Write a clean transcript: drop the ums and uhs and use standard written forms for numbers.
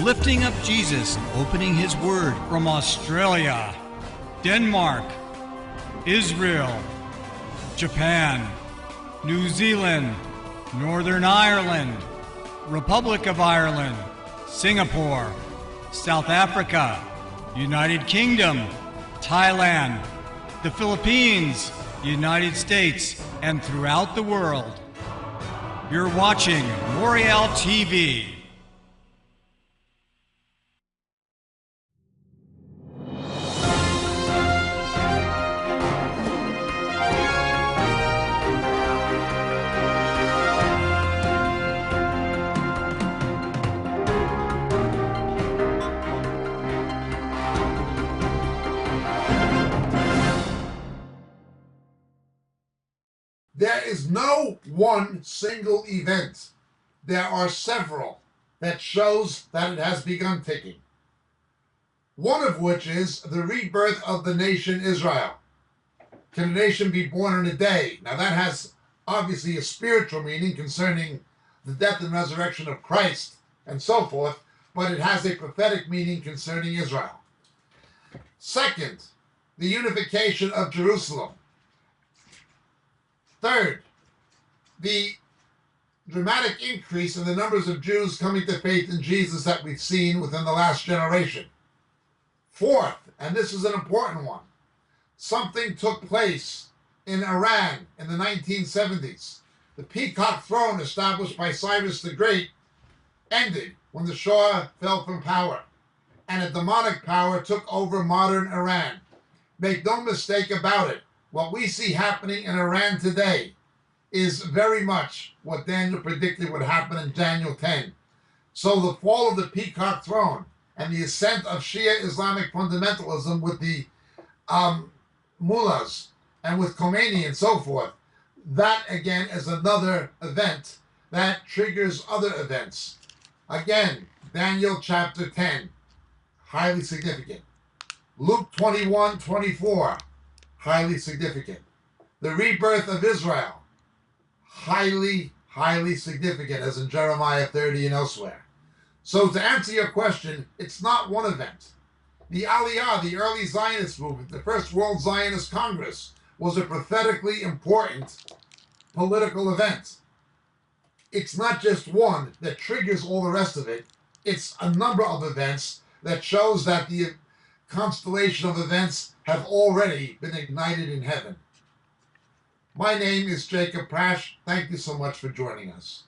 lifting up Jesus and opening his word from Australia, Denmark, Israel, Japan, New Zealand, Northern Ireland, Republic of Ireland, Singapore, South Africa, United Kingdom, Thailand, the Philippines, United States, and throughout the world. You're watching Moriel TV. There is no one single event. There are several that shows that it has begun ticking. One of which is the rebirth of the nation Israel. Can a nation be born in a day? Now that has obviously a spiritual meaning concerning the death and resurrection of Christ and so forth, but it has a prophetic meaning concerning Israel. Second, the unification of Jerusalem. Third, the dramatic increase in the numbers of Jews coming to faith in Jesus that we've seen within the last generation. Fourth, and this is an important one, something took place in Iran in the 1970s. The peacock throne established by Cyrus the Great ended when the Shah fell from power, and a demonic power took over modern Iran. Make no mistake about it. What we see happening in Iran today is very much what Daniel predicted would happen in Daniel 10. So the fall of the peacock throne and the ascent of Shia Islamic fundamentalism with the mullahs and with Khomeini and so forth, that again is another event that triggers other events. Again, Daniel chapter 10, highly significant. Luke 21:24. Highly significant. The rebirth of Israel, highly, highly significant, as in Jeremiah 30 and elsewhere. So to answer your question, it's not one event. The Aliyah, the early Zionist movement, the First World Zionist Congress, was a prophetically important political event. It's not just one that triggers all the rest of it. It's a number of events that shows that the constellation of events have already been ignited in heaven. My name is Jacob Prasch. Thank you so much for joining us.